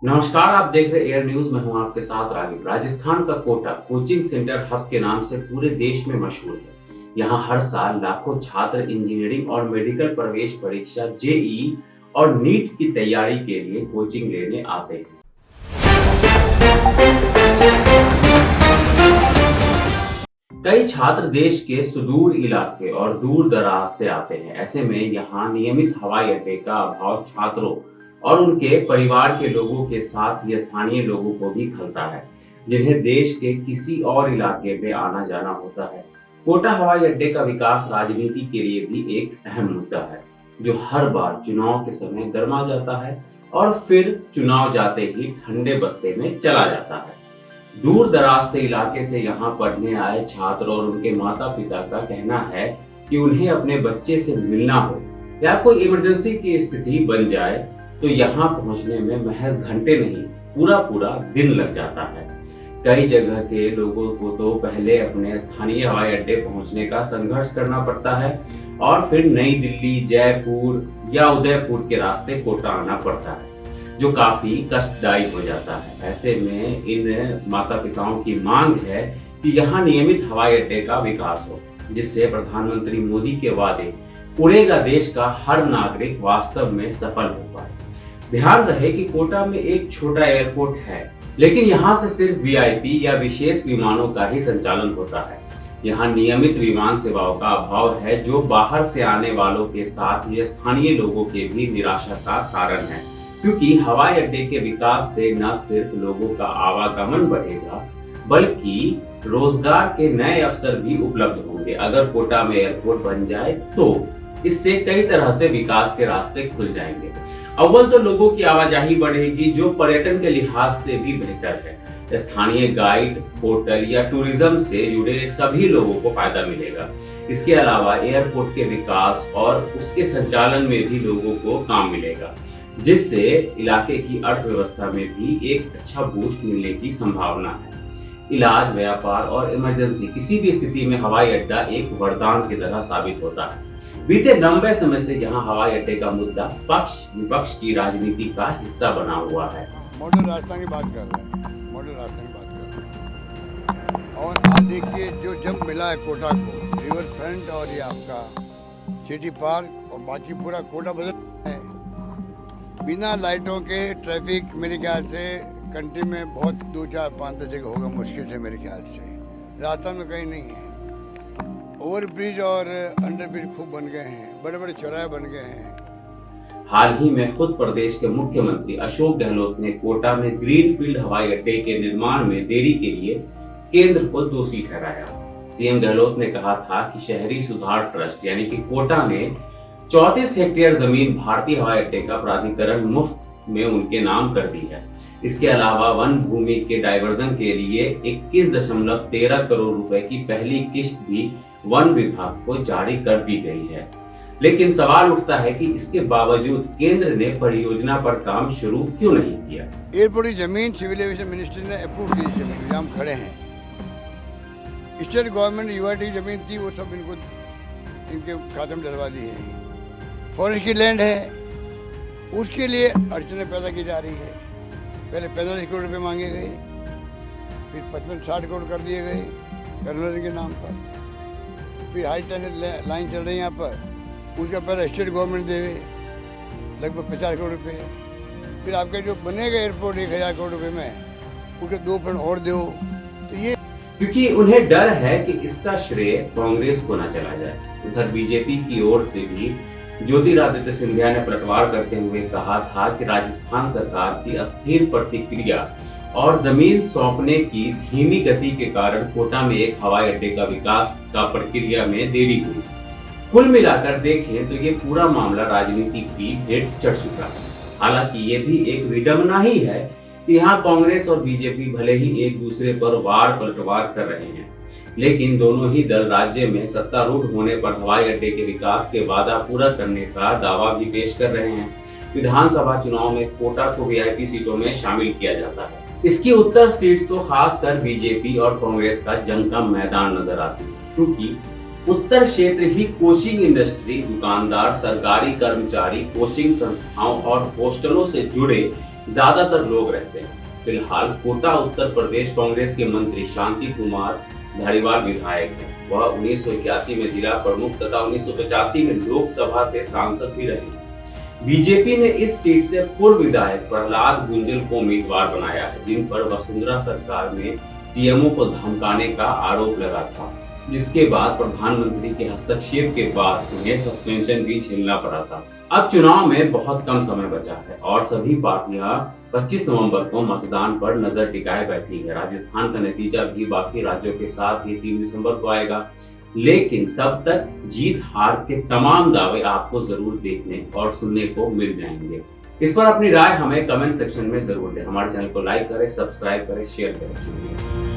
नमस्कार, आप देख रहे एयर न्यूज में हूं आपके साथ रागिब। राजस्थान का कोटा कोचिंग सेंटर हब के नाम से पूरे देश में मशहूर है। यहां हर साल लाखों छात्र इंजीनियरिंग और मेडिकल प्रवेश परीक्षा जेईई और नीट की तैयारी के लिए कोचिंग लेने आते हैं। कई छात्र देश के सुदूर इलाके और दूर दराज से आते हैं। ऐसे में यहाँ नियमित हवाई अड्डे का अभाव छात्रों और उनके परिवार के लोगों के साथ ही स्थानीय लोगों को भी खलता है, जिन्हें देश के किसी और इलाके में आना जाना होता है। कोटा हवाई अड्डे का विकास राजनीति के लिए भी एक अहम मुद्दा है, जो हर बार चुनाव के समय गर्मा जाता है और फिर चुनाव जाते ही ठंडे बस्ते में चला जाता है। दूर दराज से इलाके से यहाँ पढ़ने आए छात्र और उनके माता पिता का कहना है कि उन्हें अपने बच्चे से मिलना हो या कोई इमरजेंसी की स्थिति बन जाए तो यहाँ पहुँचने में महज घंटे नहीं, पूरा पूरा दिन लग जाता है। कई जगह के लोगों को तो पहले अपने स्थानीय हवाई अड्डे पहुँचने का संघर्ष करना पड़ता है और फिर नई दिल्ली, जयपुर या उदयपुर के रास्ते कोटा आना पड़ता है, जो काफी कष्टदायी हो जाता है। ऐसे में इन माता पिताओं की मांग है कि यहाँ नियमित हवाई अड्डे का विकास हो, जिससे प्रधानमंत्री मोदी के वादे उड़ेगा देश का हर नागरिक वास्तव में सफल हो पाए। ध्यान रहे कि कोटा में एक छोटा एयरपोर्ट है, लेकिन यहाँ से सिर्फ वीआईपी या विशेष विमानों का ही संचालन होता है। यहाँ नियमित विमान सेवाओं का अभाव है, जो बाहर से आने वालों के साथ ही स्थानीय लोगों के भी निराशा का कारण है, क्योंकि हवाई अड्डे के विकास से न सिर्फ लोगों का आवागमन बढ़ेगा, बल्कि रोजगार के नए अवसर भी उपलब्ध होंगे। अगर कोटा में एयरपोर्ट बन जाए तो इससे कई तरह से विकास के रास्ते खुल जाएंगे। अव्वल तो लोगों की आवाजाही बढ़ेगी, जो पर्यटन के लिहाज से भी बेहतर है। स्थानीय गाइड, होटल या टूरिज्म से जुड़े सभी लोगों को फायदा मिलेगा। इसके अलावा एयरपोर्ट के विकास और उसके संचालन में भी लोगों को काम मिलेगा, जिससे इलाके की अर्थव्यवस्था में भी एक अच्छा बूस्ट मिलने की संभावना है। इलाज, व्यापार और इमरजेंसी किसी भी स्थिति में हवाई अड्डा एक वरदान की तरह साबित होता है। बीते लंबे समय से यहाँ हवाई अड्डे का मुद्दा पक्ष विपक्ष की राजनीति का हिस्सा बना हुआ है। मॉडल राजस्थान की बात कर रहे हैं, मॉडल राजस्थान की बात कर रहे हैं। और आज देखिए जो जब मिला है कोटा को, रिवर फ्रंट और ये आपका सिटी पार्क और बाकी पूरा कोटा बदल है। बिना लाइटों के ट्रैफिक मेरे ख्याल से कंट्री में बहुत 2, 4, 5 जगह होगा मुश्किल से, मेरे ख्याल से राजस्थान में कहीं नहीं है। ओवर ब्रिज और अंडर ब्रिज खूब बन गए हैं, बड़े बड़े चौराहे बन गए हैं। हाल ही में खुद प्रदेश के मुख्यमंत्री अशोक गहलोत ने कोटा में ग्रीनफील्ड हवाई अड्डे के निर्माण में देरी के लिए केंद्र को दोषी ठहराया। सीएम गहलोत ने कहा था कि शहरी सुधार ट्रस्ट यानी कि कोटा ने 34 हेक्टेयर जमीन भारतीय हवाई अड्डे का प्राधिकरण मुफ्त में उनके नाम कर दी है। इसके अलावा वन भूमि के डायवर्जन के लिए 21.13 करोड़ रुपए की पहली किस्त भी वन विभाग को जारी कर दी गई है। लेकिन सवाल उठता है कि इसके बावजूद केंद्र ने परियोजना पर काम शुरू क्यों नहीं किया। एयरपोर्ट की जमीन सिविल एविएशन मिनिस्ट्री ने अप्रूव की जमीन, जहाँ हम खड़े हैं। स्टेट गवर्नमेंट यूआईटी की जमीन थी, वो सब इनको इनके खाते में डलवा दी है। फॉरेस्ट की लैंड है, उसके लिए अड़चनें पैदा की जा रही है। पहले 45 करोड़ रुपए मांगे गए, फिर 55-60 करोड़ कर दिए गए कर्नल के नाम पर। फिर हाई टेंशन लाइन चल रही है यहाँ पर, उसका पहले स्टेट गवर्नमेंट देवे लगभग 50 करोड़ रुपए। फिर आपका जो बनेगा एयरपोर्ट 1000 करोड़ रुपए में, उसके 2 फंड और दो। तो ये क्योंकि उन्हें डर है कि इसका श्रेय कांग्रेस को न चला जाए। उधर बीजेपी की ओर से भी ज्योतिरादित्य सिंधिया ने पलटवार करते हुए कहा था कि राजस्थान सरकार की अस्थिर प्रतिक्रिया और जमीन सौंपने की धीमी गति के कारण कोटा में एक हवाई अड्डे का विकास का प्रक्रिया में देरी हुई। कुल मिलाकर देखें तो ये पूरा मामला राजनीति की भेंट चढ़ चुका है। हालांकि ये भी एक विडंबना ही है कि यहाँ कांग्रेस और बीजेपी भले ही एक दूसरे पर वार पलटवार कर रहे हैं, लेकिन दोनों ही दल राज्य में सत्तारूढ़ होने पर हवाई अड्डे के विकास के वादा पूरा करने का दावा भी पेश कर रहे हैं। विधानसभा चुनाव में कोटा को वीआईपी सीटों में शामिल किया जाता है। इसकी उत्तर सीट तो खासकर बीजेपी और कांग्रेस का जंग का मैदान नजर आती है, क्योंकि उत्तर क्षेत्र ही कोचिंग इंडस्ट्री, दुकानदार, सरकारी कर्मचारी, कोचिंग संस्थाओं और हॉस्टलों से जुड़े ज्यादातर लोग रहते हैं। फिलहाल कोटा उत्तर प्रदेश कांग्रेस के मंत्री शांति कुमार धारीवाल विधायक हैं। वह 1981 में जिला प्रमुख तथा 1985 में लोकसभा से सांसद भी रहे। बीजेपी ने इस सीट से पूर्व विधायक प्रहलाद गुंजल को उम्मीदवार बनाया है, जिन पर वसुंधरा सरकार में सीएमओ को धमकाने का आरोप लगा था, जिसके बाद प्रधानमंत्री के हस्तक्षेप के बाद उन्हें सस्पेंशन भी झेलना पड़ा था। अब चुनाव में बहुत कम समय बचा है और सभी पार्टियां 25 नवंबर को मतदान पर नजर टिकाए बैठी है। राजस्थान का नतीजा भी बाकी राज्यों के साथ ही 3 दिसंबर को आएगा, लेकिन तब तक जीत हार के तमाम दावे आपको जरूर देखने और सुनने को मिल जाएंगे। इस पर अपनी राय हमें कमेंट सेक्शन में जरूर दें। हमारे चैनल को लाइक करें, सब्सक्राइब करें, शेयर करें। शुक्रिया।